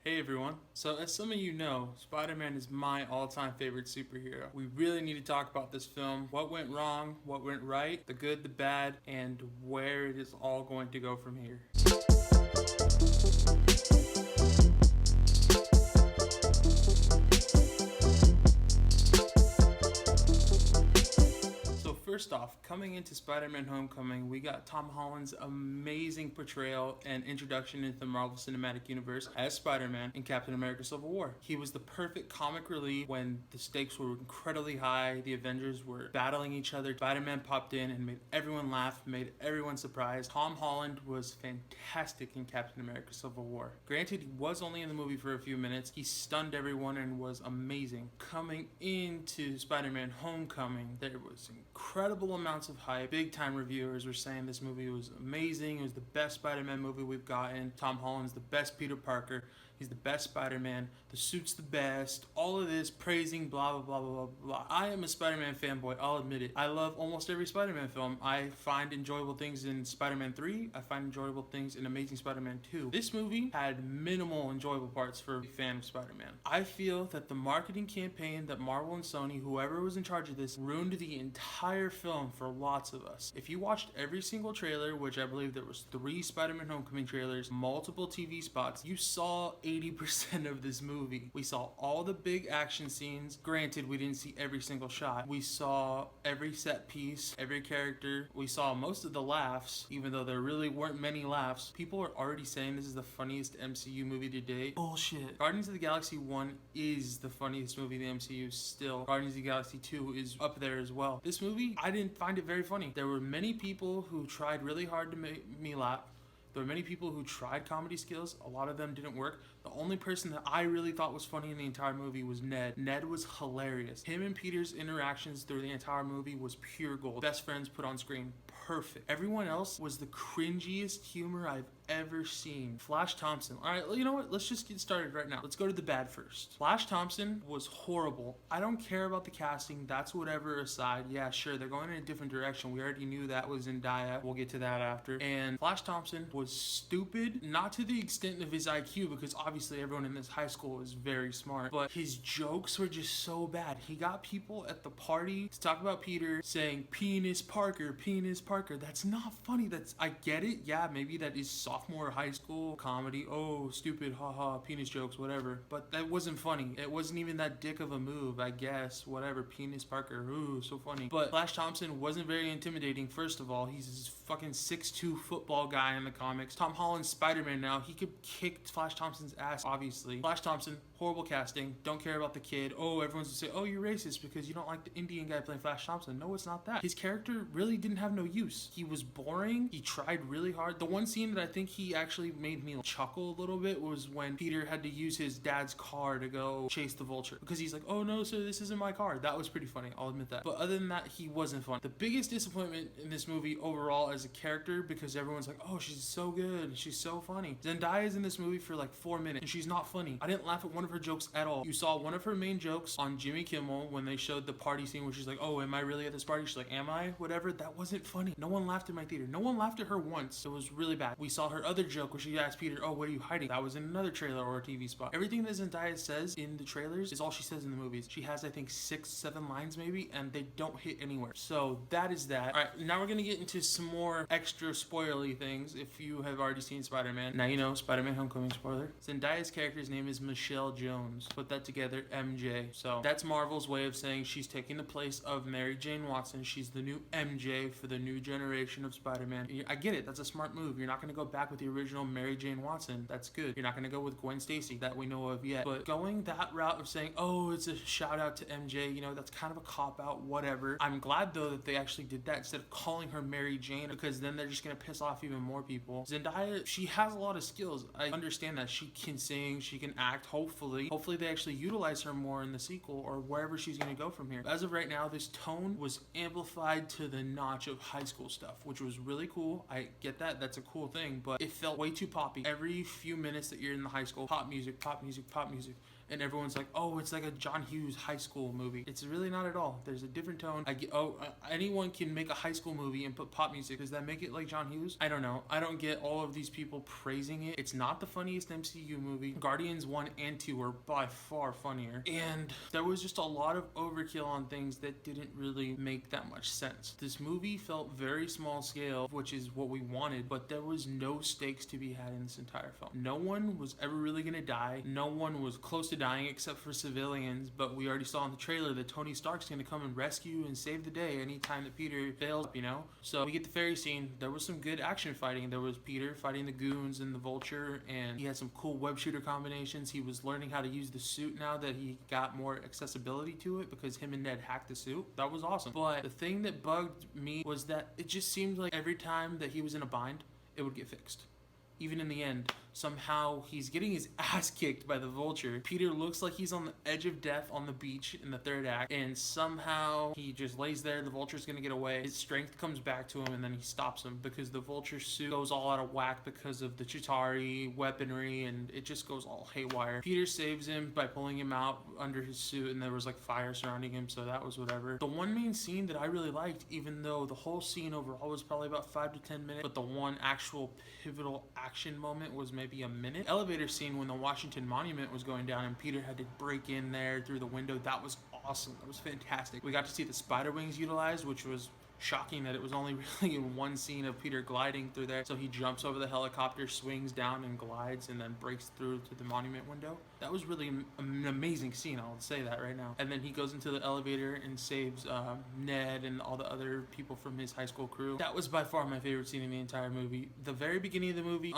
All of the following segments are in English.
Hey everyone. So, as some of you know, Spider Man is my all time favorite superhero. We really need to talk about this film, what went wrong, what went right, the good, the bad, and where it is all going to go from here. So first off, coming into Spider-Man Homecoming, we got Tom Holland's amazing portrayal and introduction into the Marvel Cinematic Universe as Spider-Man in Captain America Civil War. He was the perfect comic relief when the stakes were incredibly high, the Avengers were battling each other. Spider-Man popped in and made everyone laugh, made everyone surprised. Tom Holland was fantastic in Captain America Civil War. Granted, he was only in the movie for a few minutes. He stunned everyone and was amazing. Coming into Spider-Man Homecoming, there was incredible amounts of hype. Big time reviewers were saying this movie was amazing. It was the best Spider-Man movie we've gotten. Tom Holland's the best Peter Parker. He's the best Spider-Man. The suit's the best. All of this praising blah blah blah blah blah blah. I am a Spider-Man fanboy, I'll admit it. I love almost every Spider-Man film. I find enjoyable things in Spider-Man 3. I find enjoyable things in Amazing Spider-Man 2. This movie had minimal enjoyable parts for a fan of Spider-Man. I feel that the marketing campaign that Marvel and Sony, whoever was in charge of this, ruined the entire film for lots of us. If you watched every single trailer, which I believe there was 3 Spider-Man Homecoming trailers, multiple TV spots, you saw 80% of this movie. We saw all the big action scenes. Granted, we didn't see every single shot. We saw every set piece, every character. We saw most of the laughs, even though there really weren't many laughs. People are already saying this is the funniest MCU movie to date. Bullshit. Guardians of the Galaxy 1 is the funniest movie in the MCU still. Guardians of the Galaxy 2 is up there as well. This movie, I didn't find it very funny. There were many people who tried really hard to make me laugh. There were many people who tried comedy skills. A lot of them didn't work. The only person that I really thought was funny in the entire movie was Ned. Ned was hilarious. Him and Peter's interactions through the entire movie was pure gold. Best friends put on screen. Perfect. Everyone else was the cringiest humor I've ever seen. Flash Thompson. Alright, you know what? Let's just get started right now. Let's go to the bad first. Flash Thompson was horrible. I don't care about the casting. That's whatever aside. Yeah, sure, they're going in a different direction. We already knew that was Zendaya. We'll get to that after. And Flash Thompson was stupid. Not to the extent of his IQ, because obviously everyone in this high school is very smart. But his jokes were just so bad. He got people at the party to talk about Peter saying, penis Parker, penis Parker. That's not funny. I get it. Yeah, maybe that is sophomore high school comedy. Oh, stupid, haha, penis jokes, whatever. But that wasn't funny. It wasn't even that dick of a move, I guess. Whatever, penis Parker. Ooh, so funny. But Flash Thompson wasn't very intimidating, first of all. He's this fucking 6'2" football guy in the comics. Tom Holland's Spider-Man now. He could kick Flash Thompson's ass, obviously. Flash Thompson, horrible casting. Don't care about the kid. Oh, everyone's gonna say, oh, you're racist because you don't like the Indian guy playing Flash Thompson. No, it's not that. His character really didn't have no use. He was boring. He tried really hard. The one scene that I think he actually made me chuckle a little bit was when Peter had to use his dad's car to go chase the Vulture. Because he's like, oh no, sir, this isn't my car. That was pretty funny. I'll admit that. But other than that, he wasn't fun. The biggest disappointment in this movie overall as a character, because everyone's like, oh, she's so good. She's so funny. Zendaya is in this movie for like 4 minutes and she's not funny. I didn't laugh at one of her jokes at all. You saw one of her main jokes on Jimmy Kimmel when they showed the party scene where she's like, oh, am I really at this party? She's like, am I? Whatever. That wasn't funny. No one laughed in my theater. No one laughed at her once. It was really bad. We saw her other joke where she asked Peter, oh, what are you hiding? That was in another trailer or a TV spot. Everything that Zendaya says in the trailers is all she says in the movies. She has, I think, 6-7 lines maybe, and they don't hit anywhere. So that is that. All right, now we're gonna get into some more extra spoilerly things. If you have already seen Spider-Man, now you know Spider-Man Homecoming spoiler. Zendaya's character's name is Michelle Jones. Put that together, MJ. So that's Marvel's way of saying she's taking the place of Mary Jane Watson. She's the new MJ for the new generation of Spider-Man. I get it. That's a smart move. You're not gonna go back with the original Mary Jane Watson. That's good. You're not gonna go with Gwen Stacy that we know of yet. But going that route of saying, oh, it's a shout out to MJ, you know, that's kind of a cop out, whatever. I'm glad though that they actually did that instead of calling her Mary Jane, because then they're just gonna piss off even more people. Zendaya, she has a lot of skills. I understand that. She can sing, she can act, hopefully they actually utilize her more in the sequel or wherever she's gonna go from here. As of right now, this tone was amplified to the notch of high school stuff, which was really cool. I get that. That's a cool thing, but it felt way too poppy. Every few minutes that you're in the high school, pop music, pop music, pop music. and everyone's like, oh, it's like a John Hughes high school movie. It's really not at all. There's a different tone. Anyone can make a high school movie and put pop music. Does that make it like John Hughes? I don't know. I don't get all of these people praising it. It's not the funniest MCU movie. Guardians 1 and 2 were by far funnier, and there was just a lot of overkill on things that didn't really make that much sense. This movie felt very small scale, which is what we wanted, but there was no stakes to be had in this entire film. No one was ever really gonna die. No one was close to dying except for civilians, but we already saw in the trailer that Tony Stark's gonna come and rescue and save the day anytime that Peter fails, you know? So we get the ferry scene. There was some good action fighting. There was Peter fighting the goons and the Vulture, and he had some cool web shooter combinations. He was learning how to use the suit now that he got more accessibility to it because him and Ned hacked the suit. That was awesome. But the thing that bugged me was that it just seemed like every time that he was in a bind, it would get fixed. Even in the end, somehow he's getting his ass kicked by the Vulture. Peter looks like he's on the edge of death on the beach in the third act, and somehow he just lays there. The Vulture's gonna get away. His strength comes back to him, and then he stops him because the Vulture's suit goes all out of whack because of the Chitauri weaponry, and it just goes all haywire. Peter saves him by pulling him out under his suit, and there was like fire surrounding him, so that was whatever. The one main scene that I really liked, even though the whole scene overall was probably about 5 to 10 minutes, but the one actual pivotal action moment was maybe a minute. Elevator scene when the Washington Monument was going down and Peter had to break in there through the window. That was awesome. That was fantastic. We got to see the spider wings utilized, which was shocking that it was only really in one scene of Peter gliding through there. So he jumps over the helicopter, swings down and glides, and then breaks through to the monument window. That was really an amazing scene, I'll say that right now. And then he goes into the elevator and saves Ned and all the other people from his high school crew. That was by far my favorite scene in the entire movie. The very beginning of the movie,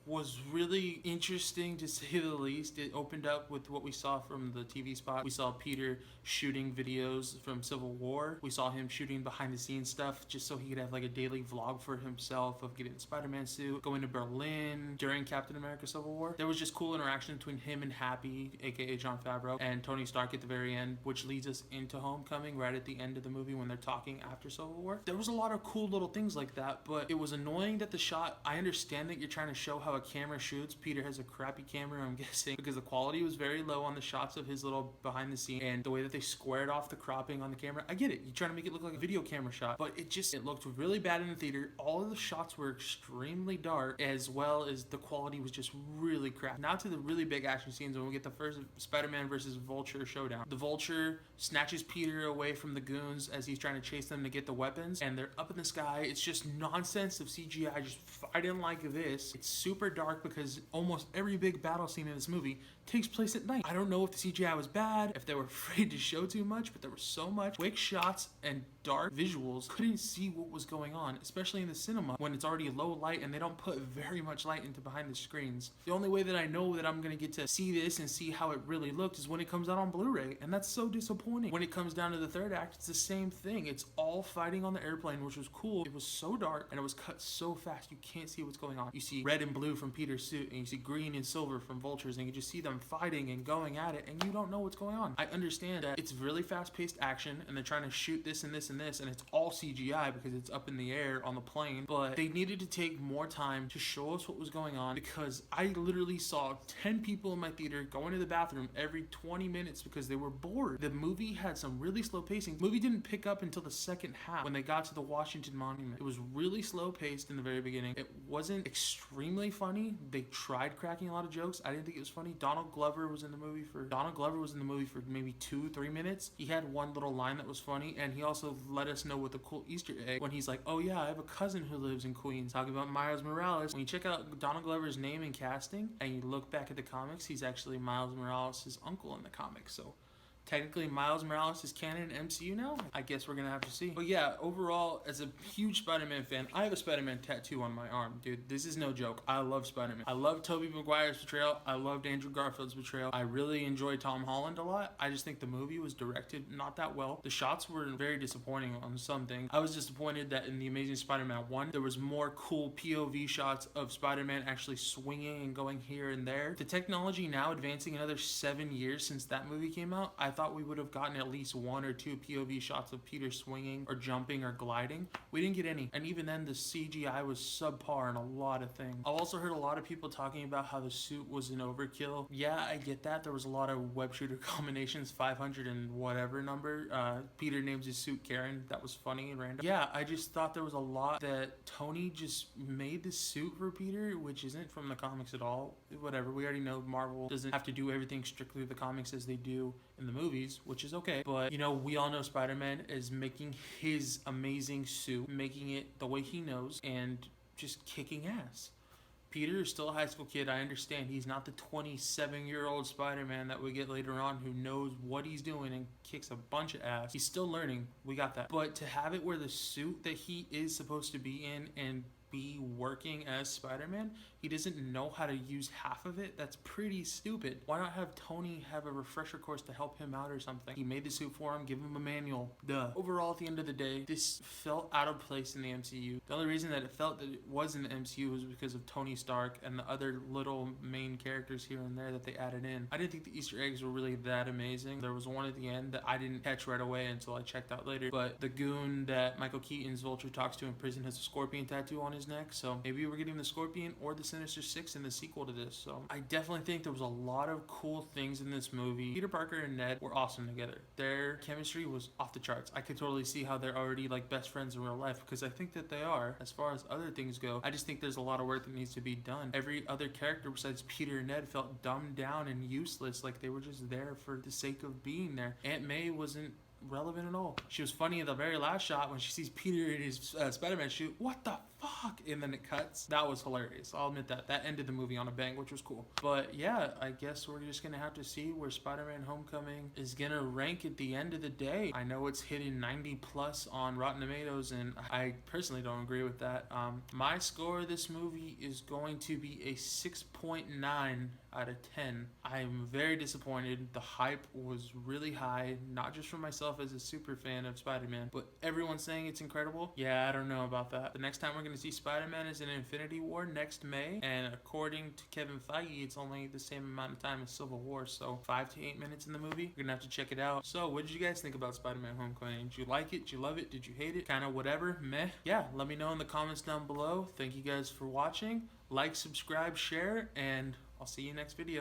was really interesting to say the least. It opened up with what we saw from the TV spot. We saw Peter shooting videos from Civil War. We saw him shooting behind the scenes stuff just so he could have like a daily vlog for himself of getting the Spider-Man suit, going to Berlin during Captain America Civil War. There was just cool interaction between him and Happy, aka Jon Favreau, and Tony Stark at the very end, which leads us into Homecoming right at the end of the movie when they're talking after Civil War. There was a lot of cool little things like that, but it was annoying that the shot, I understand that you're trying to show how a camera shoots. Peter has a crappy camera, I'm guessing, because the quality was very low on the shots of his little behind the scene, and the way that they squared off the cropping on the camera. I get it. You're trying to make it look like a video camera shot, but it looked really bad in the theater. All of the shots were extremely dark, as well as the quality was just really crap. Now to the really big action scenes when we get the first Spider-Man versus Vulture showdown. The Vulture snatches Peter away from the goons as he's trying to chase them to get the weapons, and they're up in the sky. It's just nonsense of CGI just fighting like this. It's super dark because almost every big battle scene in this movie takes place at night. I don't know if the CGI was bad, if they were afraid to show too much, but there was so much quick shots and dark visuals. Couldn't see what was going on, especially in the cinema when it's already low light and they don't put very much light into behind the screens. The only way that I know that I'm gonna get to see this and see how it really looked is when it comes out on Blu-ray, and that's so disappointing. When it comes down to the third act, it's the same thing. It's all fighting on the airplane, which was cool. It was so dark and it was cut so fast you can't see what's going on. You see red and blue from Peter's suit, and you see green and silver from Vulture's, and you just see them fighting and going at it, and you don't know what's going on. I understand that it's really fast-paced action and they're trying to shoot this and this and this, and it's all CGI because it's up in the air on the plane, but they needed to take more time to show us what was going on, because I literally saw 10 people in my theater going to the bathroom every 20 minutes because they were bored. The movie had some really slow pacing. The movie didn't pick up until the second half when they got to the Washington Monument. It was really slow paced in the very beginning. It wasn't extremely funny. They tried cracking a lot of jokes. I didn't think it was funny. Donald Glover was in the movie for maybe 2-3 minutes. He had one little line that was funny, and he also let us know with a cool Easter egg when he's like, oh yeah, I have a cousin who lives in Queens, talking about Miles Morales. When you check out Donald Glover's name and casting and you look back at the comics, he's actually Miles Morales' uncle in the comics. So technically Miles Morales is canon in MCU now? I guess we're gonna have to see. But yeah, overall, as a huge Spider-Man fan, I have a Spider-Man tattoo on my arm, dude. This is no joke. I love Spider-Man. I love Tobey Maguire's portrayal. I loved Andrew Garfield's portrayal. I really enjoyed Tom Holland a lot. I just think the movie was directed not that well. The shots were very disappointing on some things. I was disappointed that in The Amazing Spider-Man 1, there was more cool POV shots of Spider-Man actually swinging and going here and there. The technology now advancing another 7 years since that movie came out, I thought we would have gotten at least 1 or 2 POV shots of Peter swinging or jumping or gliding. We didn't get any. And even then, the CGI was subpar in a lot of things. I've also heard a lot of people talking about how the suit was an overkill. Yeah, I get that. There was a lot of web shooter combinations, 500 and whatever number. Peter names his suit Karen. That was funny and random. Yeah, I just thought there was a lot that Tony just made the suit for Peter, which isn't from the comics at all. Whatever, we already know Marvel doesn't have to do everything strictly the comics as they do in the movies, which is okay. But, you know, we all know Spider-Man is making his amazing suit, making it the way he knows, and just kicking ass. Peter is still a high school kid. I understand he's not the 27-year-old Spider-Man that we get later on who knows what he's doing and kicks a bunch of ass. He's still learning. We got that. But to have it where the suit that he is supposed to be in and be working as Spider-Man, he doesn't know how to use half of it. That's pretty stupid. Why not have Tony have a refresher course to help him out or something? He made the suit for him, give him a manual. Duh. Overall, at the end of the day, this felt out of place in the MCU. The only reason that it felt that it was in the MCU was because of Tony Stark and the other little main characters here and there that they added in. I didn't think the Easter eggs were really that amazing. There was one at the end that I didn't catch right away until I checked out later, but the goon that Michael Keaton's Vulture talks to in prison has a scorpion tattoo on his neck, so maybe we're getting the Scorpion or the Sinister Six in the sequel to this. So I definitely think there was a lot of cool things in this movie. Peter Parker and Ned were awesome together. Their chemistry was off the charts. I could totally see how they're already like best friends in real life, because I think that they are. As far as other things go, I just think there's a lot of work that needs to be done. Every other character besides Peter and Ned felt dumbed down and useless, like they were just there for the sake of being there. Aunt May wasn't relevant at all. She was funny in the very last shot when she sees Peter in his Spider-Man suit. What the fuck? And then it cuts. That was hilarious. I'll admit that. That ended the movie on a bang, which was cool. But yeah, I guess we're just gonna have to see where Spider-Man Homecoming is gonna rank at the end of the day. I know it's hitting 90 plus on Rotten Tomatoes, and I personally don't agree with that. My score of this movie is going to be a 6.9 out of 10. I'm very disappointed. The hype was really high, not just for myself as a super fan of Spider-Man, but everyone's saying it's incredible. Yeah, I don't know about that. The next time we're going to see Spider-Man is in Infinity War next May, and according to Kevin Feige, it's only the same amount of time as Civil War, so 5 to 8 minutes in the movie. We're going to have to check it out. So, what did you guys think about Spider-Man Homecoming? Did you like it? Did you love it? Did you hate it? Kind of whatever? Meh? Yeah, let me know in the comments down below. Thank you guys for watching. Like, subscribe, share, and I'll see you next video.